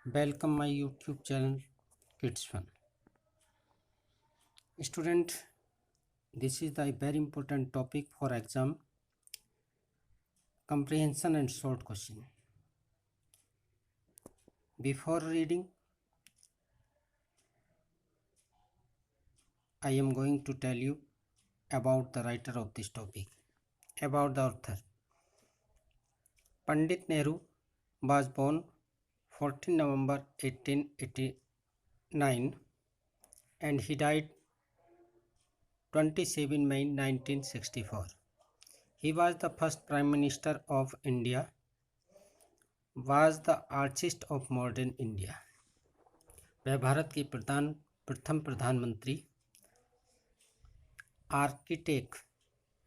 Welcome my YouTube channel Kids Fun. Student, this is the very important topic for exam comprehension and short question. Before reading, I am going to tell you about the writer of this topic, about the author. Pandit Nehru was born 14 November 1889 and he died 27 May 1964. He was the first Prime Minister of India, was the archist of modern India. वह भारत के प्रथम प्रधानमंत्री, architect,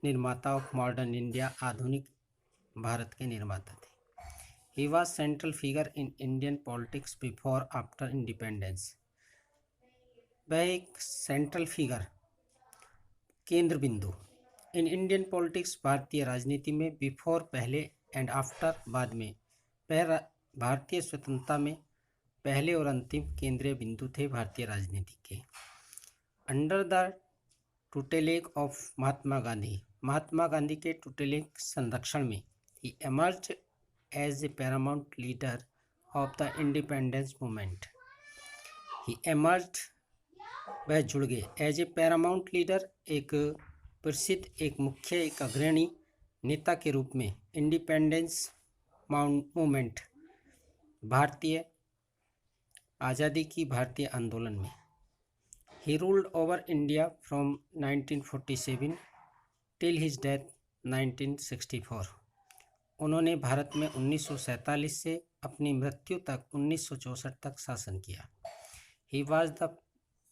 निर्माता of modern India, आधुनिक भारत के निर्माता थे. He was central figure in Indian politics before after independence. वह एक सेंट्रल फिगर, केंद्र बिंदु, इन इंडियन पॉलिटिक्स, भारतीय राजनीति में, बिफोर पहले एंड आफ्टर बाद में. वह भारतीय स्वतंत्रता में पहले और अंतिम केंद्रीय बिंदु थे भारतीय राजनीति के. Under the tutelage of Mahatma Gandhi, Mahatma Gandhi के टुटेलेग संरक्षण में, he emerged as a paramount leader of the independence movement. He emerged, वह जुड़ गए, एज ए पैरामाउंट लीडर, एक प्रसिद्ध, एक मुख्य, एक अग्रणी नेता के रूप में इंडिपेंडेंस मूवमेंट, भारतीय आज़ादी की भारतीय आंदोलन में. He ruled over India from 1947 till his death 1964. उन्होंने भारत में 1947 से अपनी मृत्यु तक 1964 तक शासन किया. He was the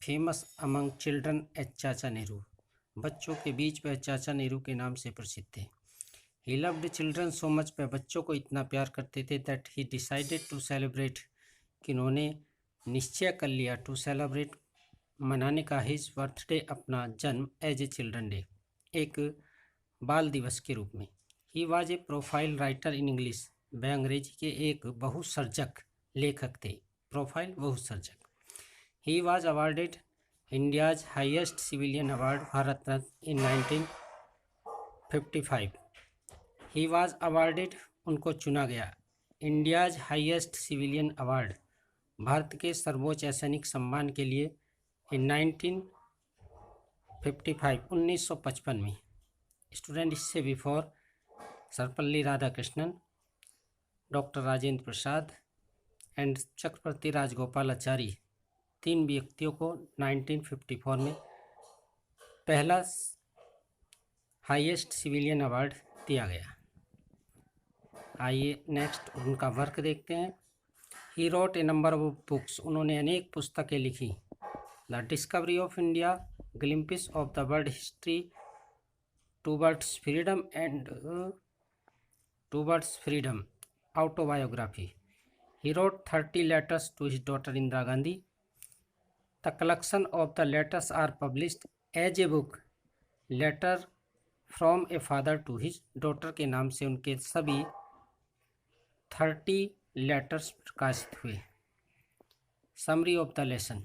famous among children as चाचा नेहरू. बच्चों के बीच वह चाचा नेहरू के नाम से प्रसिद्ध थे. He loved children so much, वह बच्चों को इतना प्यार करते थे, that he decided to celebrate, कि उन्होंने निश्चय कर लिया, टू सेलिब्रेट, मनाने का, हिज बर्थडे, अपना जन्म, एज ए चिल्ड्रन डे, एक बाल दिवस के रूप में. He was a prolific writer in English, वह अंग्रेजी के एक बहुसर्जक लेखक थे. प्रोफाइल, बहुसर्जक. He was awarded India's highest civilian award, Bharat Ratna, in 1955. He was awarded, उनको चुना गया, India's highest civilian award, Bharat के सर्वोच्च सैनिक सम्मान के लिए, इन 1955, 1955 में. स्टूडेंट, इससे before Sarvepalli Radhakrishnan, doctor Rajendra Prasad and Chakravarti Rajagopalachari, 3 व्यक्तियों को 1954 में पहला हाईएस्ट सिविलियन अवार्ड दिया गया. आइए नेक्स्ट उनका वर्क देखते हैं. He wrote a number of books, उन्होंने अनेक पुस्तकें लिखी. The discovery of India, glimpses of the world history, towards freedom and towards freedom, autobiography. He wrote 30 letters to his daughter Indira Gandhi. The collection of the letters are published as a book, letter from a father to his daughter के नाम से उनके सभी 30 letters प्रकाशित हुए. Summary of the lesson,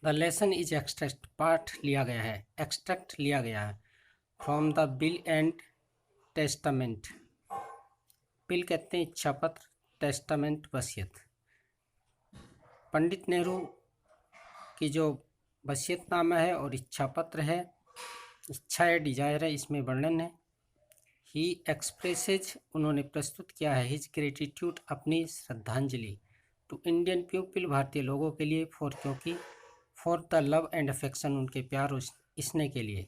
the lesson is extract, पाठ लिया गया है, एक्सट्रैक्ट लिया गया है, from the bill and testament. Bill कहते हैं इच्छा पत्र, टेस्टामेंट वसीयत. पंडित नेहरू की जो वसीयतनामा है और इच्छा पत्र है, इच्छा है, डिजायर है, इसमें वर्णन है. ही एक्सप्रेसेज, उन्होंने प्रस्तुत किया है, हिज ग्रेटिट्यूड, अपनी श्रद्धांजलि, टू इंडियन पीपल, भारतीय लोगों के लिए, फॉर, क्योंकि, for the love and affection, उनके प्यार और स्नेह के लिए.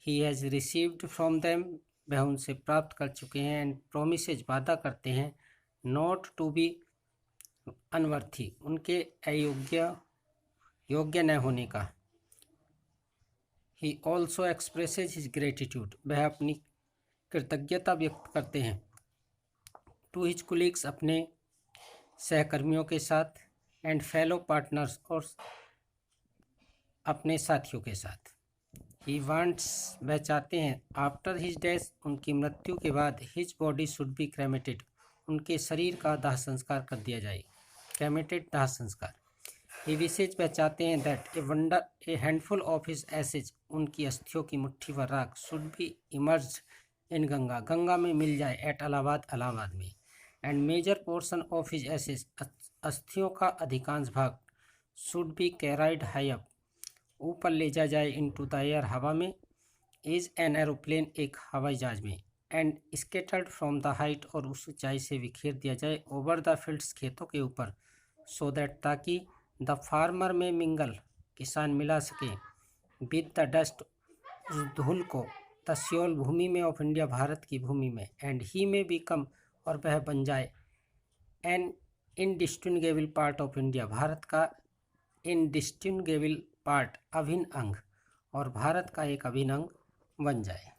He has received from them, वह उनसे प्राप्त कर चुके हैं, एंड प्रोमिसेज, वादा करते हैं, नॉट टू बी अनवर्थी, उनके योग्य न होने का. He also expresses his gratitude, वह अपनी कृतज्ञता व्यक्त करते हैं, टू हिज कुलीग्स, अपने सहकर्मियों के साथ, एंड फेलो पार्टनर्स, और अपने साथियों के साथ. ही वांट्स, वह चाहते हैं, आफ्टर हिज डेथ, उनकी मृत्यु के बाद, हिज बॉडी शुड बी क्रेमेटेड, उनके शरीर का दाह संस्कार कर दिया जाए. क्रेमेटेड दाह संस्कार। ये विशेष वह चाहते हैं that a handful of his ashes, उनकी अस्थियों की मुट्ठी भर राख, should be immerse in Ganga, Ganga में मिल जाए, एट इलाहाबाद, इलाहाबाद में, and major portion of his ashes, अस्थियों का अधिकांश भाग, should be carried high up, ऊपर ले जा जाए, इनटू द एयर, हवा में, इज एन एरोप्लेन, एक हवाई जहाज में, and scattered from the height, और उस ऊंचाई से बिखेर दिया जाए, ओवर द फील्ड्स, खेतों के ऊपर, सो दैट, ताकि द फार्मर में मिंगल, किसान मिला सके, विद द डस्ट, उस धूल को, द सोल, भूमि में, ऑफ इंडिया, भारत की भूमि में, एंड ही में बिकम, और वह बन जाए, an indistinguishable part of India, Bharat का इनडिस्टिंगेबल पार्ट, अभिन्न अंग, और भारत का एक अभिन्न अंग बन जाए।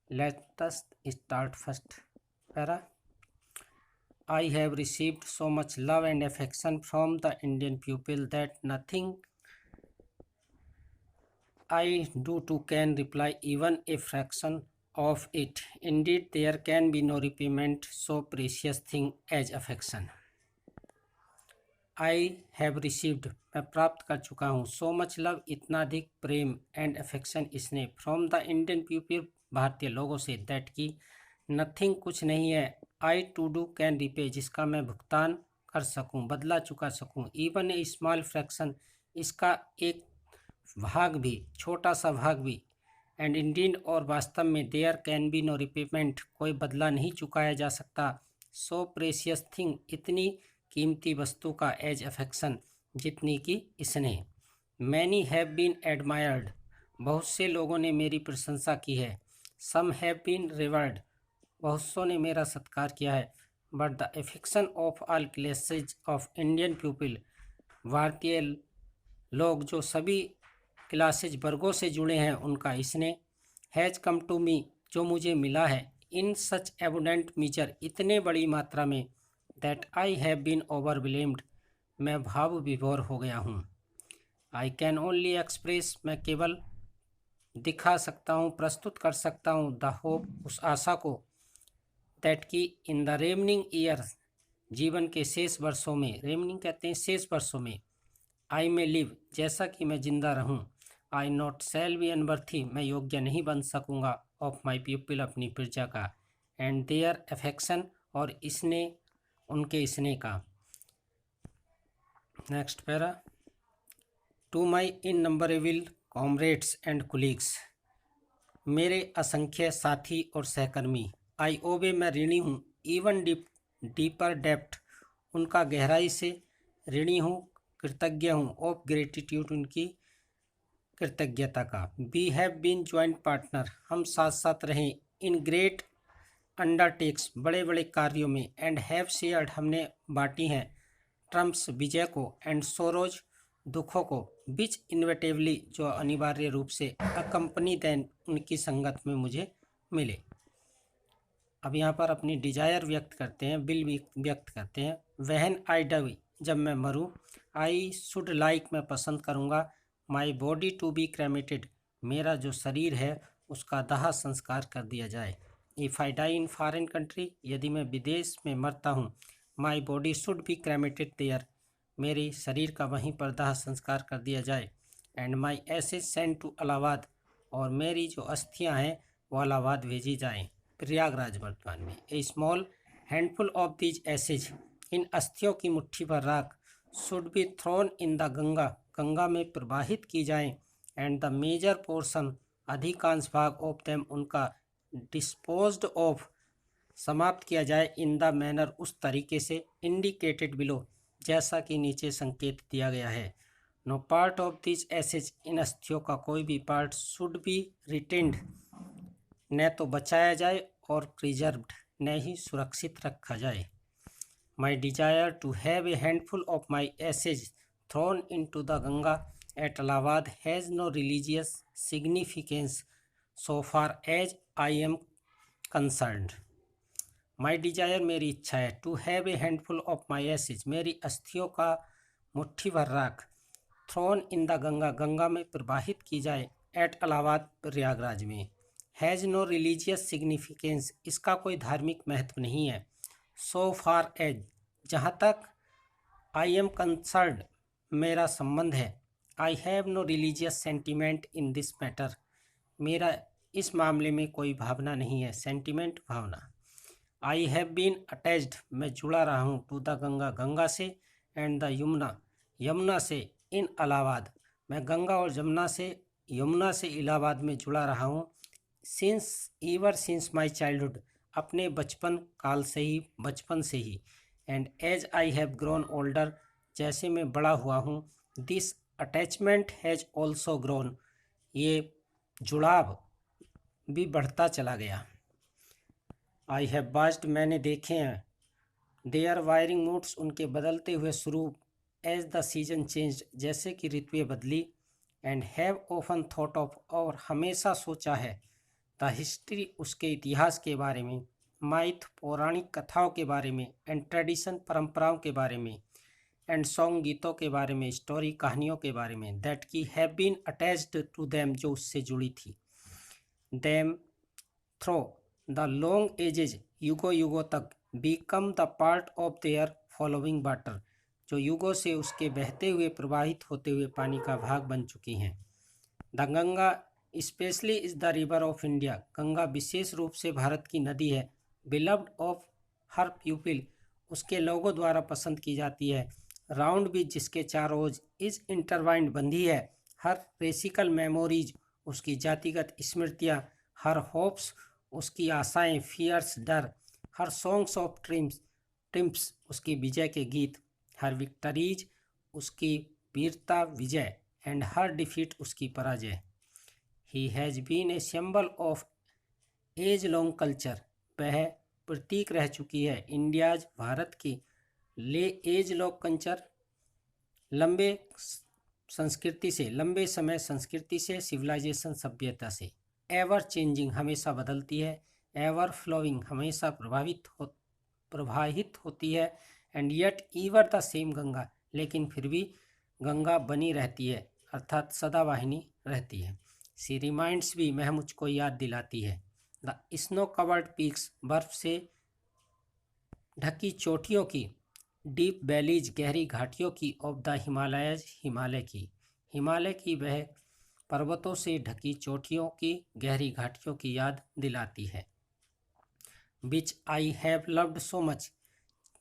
Let us start first para. I have received so much love and affection from the Indian people that nothing I do to can reply even a fraction of it. Indeed, there can be no repayment so precious thing as affection. I have received, मैं प्राप्त कर चुका हूँ, so much love, इतना अधिक प्रेम, and affection, स्नेह, from the Indian people, भारतीय लोगों से, that की नथिंग, कुछ नहीं है, आई टू डू कैन रिपे, जिसका मैं भुगतान कर सकूं, बदला चुका सकूं, इवन ए स्मॉल फ्रैक्शन, इसका एक भाग भी, छोटा सा भाग भी, एंड इंडीड, और वास्तव में, there can be no repayment, कोई बदला नहीं चुकाया जा सकता, सो प्रेशियस थिंग, इतनी कीमती वस्तु का, एज अफेक्शन, जितनी की स्नेह। मैनी हैव बीन एडमायर्ड, बहुत से लोगों ने मेरी प्रशंसा की है, सम हैव बीन रिवर्ड, बहुत सौ ने मेरा सत्कार किया है, but the affection of all classes of Indian people, भारतीय लोग जो सभी क्लासेज, वर्गों से जुड़े हैं, उनका इसने, हैज़ कम टू मी, जो मुझे मिला है, इन सच एबुडेंट मीजर, इतने बड़ी मात्रा में, that I have been overwhelmed, मैं भाव विभोर हो गया हूँ, आई कैन ओनली एक्सप्रेस, मैं केवल दिखा सकता हूँ, प्रस्तुत कर सकता हूँ, द होप, उस आशा को, दैट की इन द रेमनिंग ईयर, जीवन के शेष वर्षों में, रेमनिंग कहते हैं शेष वर्षों में, आई में लिव, जैसा कि मैं जिंदा रहूं, आई नॉट शैल बी अनवर्थी, मैं योग्य नहीं बन सकूंगा, ऑफ माई पीपल, अपनी प्रजा का, एंड देयर अफेक्शन, और इसने, उनके स्नेह का। Next para. To my innumerable comrades and colleagues, मेरे असंख्य साथी और सहकर्मी, आई ओबे, मैं ऋणी हूँ, इवन डीपर डेप्थ, उनका गहराई से ऋणी हूँ, कृतज्ञ हूँ, ऑफ ग्रेटिट्यूड, उनकी कृतज्ञता का, we have been joint partner, हम साथ साथ रहें, इन ग्रेट अंडरटेक्स, बड़े बड़े कार्यों में, एंड हैव शेयर्ड, हमने बांटी हैं, ट्रम्प्स, विजय को, एंड सोरोज, दुखों को, विच इनवेटेबली, जो अनिवार्य रूप से, अकम्पनी देन, उनकी संगत में मुझे मिले। अब यहाँ पर अपनी डिजायर व्यक्त करते हैं, विल व्यक्त करते हैं, वहन आई डाई, जब मैं मरूँ, आई शुड लाइक, मैं पसंद करूँगा, माई बॉडी टू बी क्रेमेटेड, मेरा जो शरीर है उसका दाह संस्कार कर दिया जाए, if I die in foreign country, यदि मैं विदेश में मरता हूँ, my body should be cremated there, मेरे शरीर का वहीं पर दाह संस्कार कर दिया जाए, and my ashes send to Allahabad, और मेरी जो अस्थियाँ हैं वो इलाहाबाद भेजी जाएँ, प्रयागराज वर्तमान में, a small handful of these ashes, इन अस्थियों की मुट्ठी भर राख, should be thrown in the Ganga, Ganga में प्रवाहित की जाएं, एंड द मेजर पोर्शन, अधिकांश भाग, ऑफ देम, उनका, डिस्पोज्ड ऑफ, समाप्त किया जाए, इन द मैनर, उस तरीके से, इंडिकेटेड बिलो, जैसा कि नीचे संकेत दिया गया है, no part of this ashes, इन अस्थियों का कोई भी पार्ट, शुड बी रिटेन्ड, न तो बचाया जाए, और प्रिजर्व्ड, न ही सुरक्षित रखा जाए। My desire to have a handful of my ashes thrown into the Ganga at Allahabad has no religious significance so far as I am concerned. My desire, मेरी इच्छा है, to have a handful of my ashes, मेरी अस्थियों का मुट्ठी भर राख, thrown in the Ganga, Ganga में प्रवाहित की जाए, एट इलाहाबाद, प्रयागराज में, हैज़ नो रिलीजियस सिग्निफिकेंस, इसका कोई धार्मिक महत्व नहीं है, सो फार एज, जहाँ तक आई एम कंसर्न्ड, मेरा संबंध है। I have no religious sentiment in this matter, मेरा इस मामले में कोई भावना नहीं है। सेंटिमेंट भावना। आई हैव बीन अटैच्ड, मैं जुड़ा रहा हूँ, टू द गंगा, गंगा से, एंड द यमुना, यमुना से, इन इलाहाबाद, मैं गंगा और यमुना से इलाहाबाद में जुड़ा रहा हूँ। सिंस माई चाइल्डहुड, अपने बचपन काल से ही, बचपन से ही। And as I have grown older, जैसे मैं बड़ा हुआ हूँ। This attachment has also grown, ये जुड़ाव भी बढ़ता चला गया। आई हैव वाच्ड, मैंने देखे हैं। देयर वायरिंग मूड्स, उनके बदलते हुए स्वरूप। एज द सीजन चेंज, जैसे कि ऋतुएं बदली। And have often thought of, और हमेशा सोचा है। द हिस्ट्री, उसके इतिहास के बारे में। माइथ, पौराणिक कथाओं के बारे में। एंड ट्रेडिशन, परंपराओं के बारे में। एंड सॉन्ग, गीतों के बारे में। स्टोरी, कहानियों के बारे में। दैट की have been attached to them, जो उससे जुड़ी थी। Them through the long ages, युगों युगों तक। Become the part of their following water, जो युगों से उसके बहते हुए, प्रवाहित होते हुए पानी का भाग बन चुकी हैं। The Ganga specially is the river of India, Ganga विशेष रूप से भारत की नदी है। बिलव्ड ऑफ हर पीपल, उसके लोगों द्वारा पसंद की जाती है। राउंड बीच, जिसके चारों ओर, इज इंटरवाइंड, बंधी है। हर रेसिकल मेमोरीज, उसकी जातिगत स्मृतियाँ। हर होप्स, उसकी आशाएं। फियर्स, डर। हर सॉन्ग्स ऑफ ट्रिम्प्स, उसकी विजय के गीत। हर विक्टरीज, उसकी वीरता, विजय। एंड हर डिफीट, उसकी पराजय। He has been a symbol of as long culture, वह प्रतीक रह चुकी है इंडियाज, भारत की, ले एज लॉन्ग कल्चर, लंबे संस्कृति से, लंबे समय संस्कृति से, सिविलाइजेशन, सभ्यता से। एवर चेंजिंग, हमेशा बदलती है। एवर फ्लोइंग, हमेशा प्रवाहित होती है। And yet ईवर the same Ganga, लेकिन फिर भी गंगा बनी रहती है, अर्थात सदावाहिनी रहती है। सी रिमाइंड्स भी, वह मुझको याद दिलाती है। द स्नो कवर्ड पीक्स, बर्फ से ढकी चोटियों की। डीप वैलीज, गहरी घाटियों की। ऑफ द हिमालयज, हिमालय की वह पर्वतों से ढकी चोटियों की, गहरी घाटियों की याद दिलाती है। Which I have loved so much,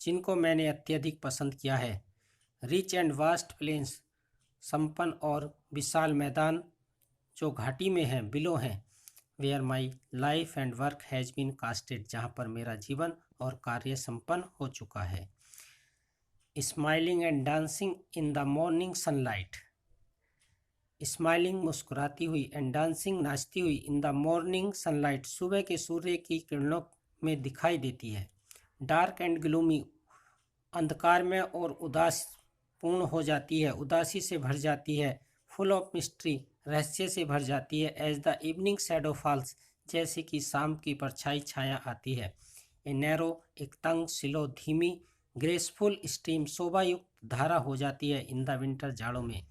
जिनको मैंने अत्यधिक पसंद किया है। रिच एंड वास्ट प्लेन्स, संपन्न और विशाल मैदान, जो घाटी में हैं, बिलो हैं। Where my life and work has been casted, जहाँ पर मेरा जीवन और कार्य संपन्न हो चुका है। Smiling and dancing in the morning sunlight, smiling, मुस्कुराती हुई, एंड डांसिंग, नाचती हुई, इन द मॉर्निंग सनलाइट, सुबह के सूर्य की किरणों में दिखाई देती है। डार्क एंड ग्लूमी, अंधकार में और उदास पूर्ण हो जाती है, उदासी से भर जाती है। फुल ऑफ मिस्ट्री, रहस्य से भर जाती है। As the evening shadow falls, जैसे कि शाम की परछाई छाया आती है। ए नैरो, एक तंग, स्लो, धीमी, ग्रेसफुल स्ट्रीम, शोभायुक्त धारा हो जाती है इन द विंटर, जाड़ों में।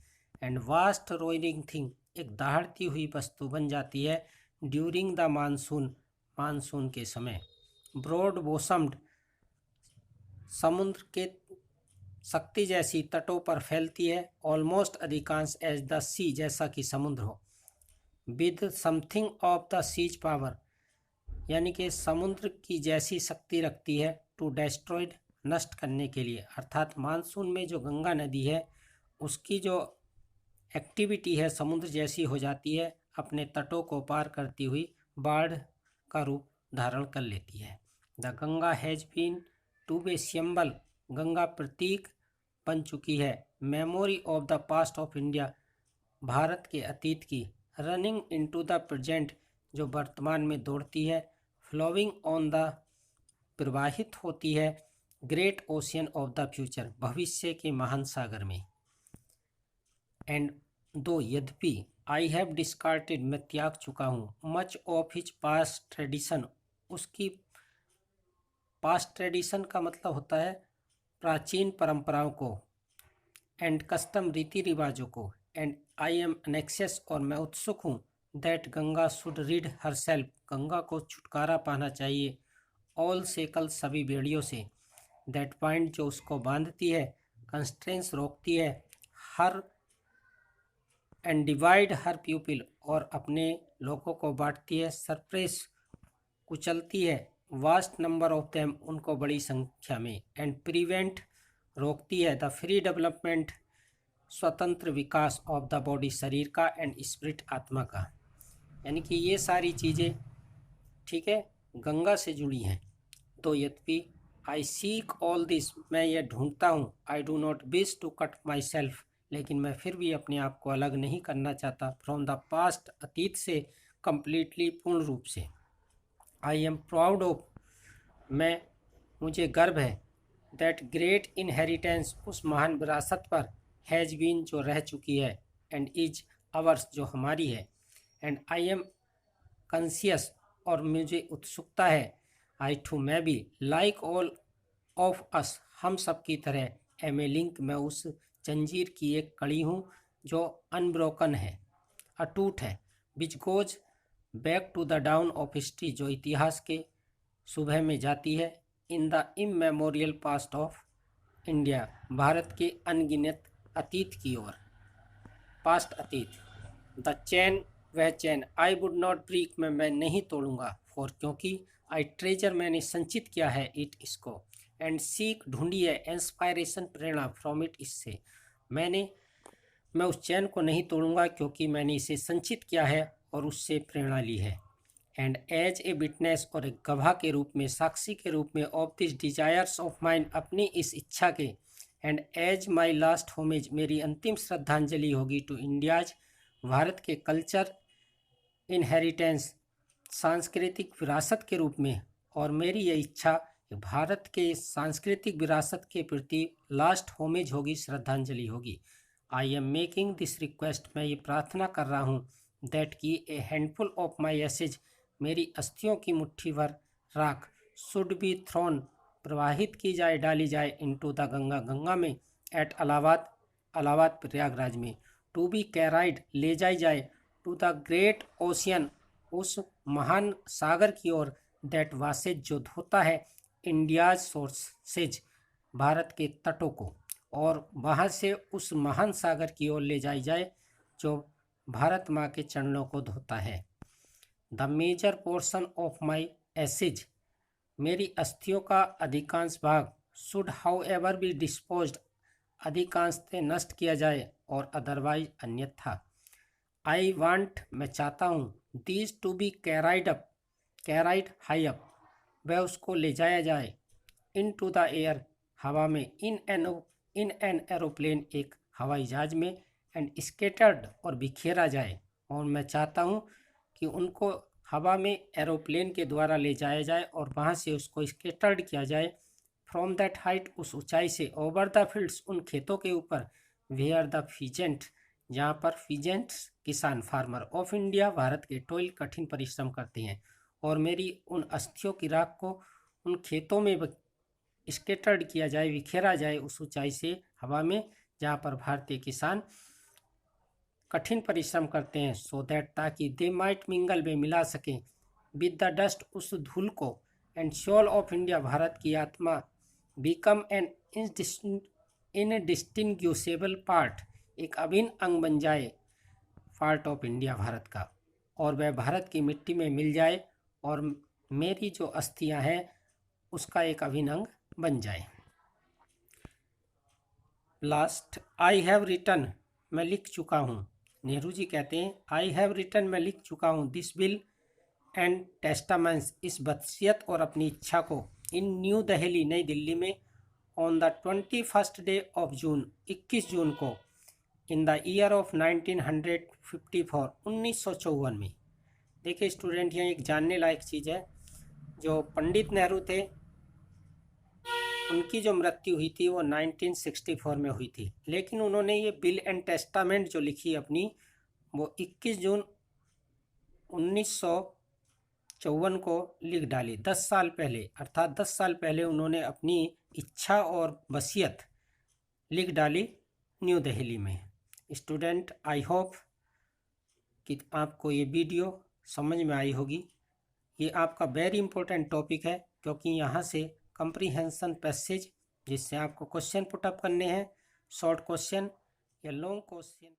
एंड वास्ट रोइंग थिंग, एक दहाड़ती हुई वस्तु बन जाती है ड्यूरिंग द मानसून, मानसून के समय। ब्रॉड बोसम्ड, समुद्र के शक्ति जैसी तटों पर फैलती है। ऑलमोस्ट, अधिकांश, एज द सी, जैसा कि समुद्र हो। With something of the sea's power, यानी कि समुद्र की जैसी शक्ति रखती है। टू डेस्ट्रॉयड, नष्ट करने के लिए, अर्थात मानसून में जो गंगा नदी है, उसकी जो एक्टिविटी है समुद्र जैसी हो जाती है, अपने तटों को पार करती हुई बाढ़ का रूप धारण कर लेती है। The Ganga has been to be symbol, Ganga प्रतीक बन चुकी है। Memory of the past of India, Bharat के अतीत की। रनिंग इनटू द प्रेजेंट, जो वर्तमान में दौड़ती है। फ्लोइंग ऑन द, प्रवाहित होती है। Great ocean of the future, भविष्य के महान सागर में। एंड दो, यद्यपि, आई हैव डिस्कार्टेड, मैं त्याग चुका हूँ। Much of his past tradition, उसकी पास्ट ट्रेडिशन का मतलब होता है प्राचीन परंपराओं को। एंड कस्टम, रीति रिवाजों को। एंड आई एम एनेक्सियस, और मैं उत्सुक हूँ। That Ganga should read her self, Ganga को छुटकारा पाना चाहिए। ऑल सेकल, सभी बेड़ियों से। दैट पॉइंट, जो उसको बांधती है। कंस्ट्रेंस रोकती है her and divide her people और अपने लोगों को बांटती है, सरप्रेस कुचलती है वास्ट नंबर ऑफ देम उनको बड़ी संख्या में, एंड प्रिवेंट रोकती है द फ्री डेवलपमेंट स्वतंत्र विकास ऑफ द बॉडी शरीर का, एंड स्पिरिट आत्मा का। यानी कि ये सारी चीज़ें ठीक है गंगा से जुड़ी हैं। तो यद्यपि आई सीक ऑल दिस, मैं ये ढूंढता हूँ, I do not wish to cut myself, लेकिन मैं फिर भी अपने आप को अलग नहीं करना चाहता फ्रॉम द पास्ट, अतीत से कम्प्लीटली पूर्ण रूप से। आई एम प्राउड ऑफ, मुझे गर्व है, दैट ग्रेट इनहेरिटेंस उस महान विरासत पर, हैज़ बीन जो रह चुकी है, एंड इज अवर्स जो हमारी है, एंड आई एम कॉन्शियस और मुझे उत्सुकता है, आई टू मैं भी, लाइक ऑल ऑफ अस हम सब की तरह, एम ए लिंक मैं उस जंजीर की एक कड़ी हूँ जो अनब्रोकन है, अटूट है, which goes back to the dawn of history जो इतिहास के सुबह में जाती है, in the immemorial past of India Bharat के अनगिनत अतीत की ओर, पास्ट अतीत, द चैन वह चैन, आई वुड नॉट ब्रेक मैं नहीं तोड़ूंगा, फॉर क्योंकि आई ट्रेजर मैंने संचित किया है इट इसको, एंड सीक ढूंढी है इंस्पायरेशन प्रेरणा फ्रॉम इट इससे, मैं उस चैन को नहीं तोड़ूंगा क्योंकि मैंने इसे संचित किया है और उससे प्रेरणा ली है, एंड एज ए विटनेस और एक गवाह के रूप में, साक्षी के रूप में, of this desires of mind अपनी इस इच्छा के, and as my last homage मेरी अंतिम श्रद्धांजलि होगी टू इंडियाज भारत के कल्चर इनहेरिटेंस सांस्कृतिक विरासत के रूप में, और मेरी यह इच्छा भारत के सांस्कृतिक विरासत के प्रति लास्ट होमेज होगी, श्रद्धांजलि होगी। I am making this request मैं ये प्रार्थना कर रहा हूँ, दैट की ए हैंडफुल ऑफ माई एसेज मेरी अस्थियों की मुट्ठी भर राख, शुड बी थ्रोन प्रवाहित की जाए, डाली जाए, इनटू द गंगा गंगा में, एट अलाहाबाद प्रयागराज में, टू बी कैराइड ले जाई जाए, टू द ग्रेट ओशियन उस महान सागर की ओर, दैट वासेज जो धोता है, इंडियाज सोर्सेज भारत के तटों को, और वहाँ से उस महान सागर की ओर ले जाई जाए जो भारत माँ के चरणों को धोता है। The major portion of my ashes मेरी अस्थियों का अधिकांश भाग, should however be disposed अधिकांशतः नष्ट किया जाए, और अदरवाइज अन्यथा, आई वांट मैं चाहता हूँ, these to be carried high up वह उसको ले जाया जाए, इन टू द एयर हवा में, इन एन एरोप्लेन एक हवाई जहाज में, एंड स्केटर्ड और बिखेरा जाए, और मैं चाहता हूँ कि उनको हवा में एरोप्लेन के द्वारा ले जाया जाए और वहाँ से उसको स्केटर्ड किया जाए, फ्रॉम दैट हाइट उस ऊंचाई से, ओवर द फील्ड्स उन खेतों के ऊपर, वेयर द फीजेंट जहाँ पर फीजेंट्स किसान फार्मर ऑफ इंडिया भारत के टोइल कठिन परिश्रम करते हैं, और मेरी उन अस्थियों की राख को उन खेतों में स्केटर्ड किया जाए, बिखेरा जाए उस ऊंचाई से हवा में जहाँ पर भारतीय किसान कठिन परिश्रम करते हैं, सो दैट ताकि दे माइट मिंगल वे मिला सकें, विद द डस्ट उस धूल को, एंड सोल ऑफ इंडिया भारत की आत्मा, बिकम एन इनडिस्टिंग्विशेबल पार्ट एक अभिन्न अंग बन जाए, पार्ट ऑफ इंडिया भारत का, और वह भारत की मिट्टी में मिल जाए, और मेरी जो अस्थियां हैं उसका एक अभिन्न अंग बन जाए। लास्ट, आई हैव रिटन मैं लिख चुका हूँ, नेहरू जी कहते हैं आई हैव रिटन मैं लिख चुका हूँ, दिस विल एंड टेस्टामेंट्स इस वसीयत और अपनी इच्छा को, इन न्यू दिल्ली नई दिल्ली में, on the 21st day of June 21 जून को, इन द ईयर ऑफ 1954 1954 में। देखिए स्टूडेंट यहाँ एक जानने लायक चीज़ है, जो पंडित नेहरू थे उनकी जो मृत्यु हुई थी वो 1964 में हुई थी, लेकिन उन्होंने ये बिल एंड टेस्टामेंट जो लिखी अपनी वो 21 जून 1954 को लिख डाली, 10 साल पहले, अर्थात 10 साल पहले उन्होंने अपनी इच्छा और वसीयत लिख डाली न्यू दिल्ली में। स्टूडेंट आई होप कि आपको ये वीडियो समझ में आई होगी। ये आपका वेरी इंपॉर्टेंट टॉपिक है क्योंकि यहाँ से कंप्रीहेंशन पैसेज जिससे आपको क्वेश्चन पुटअप करने हैं शॉर्ट क्वेश्चन या लॉन्ग क्वेश्चन।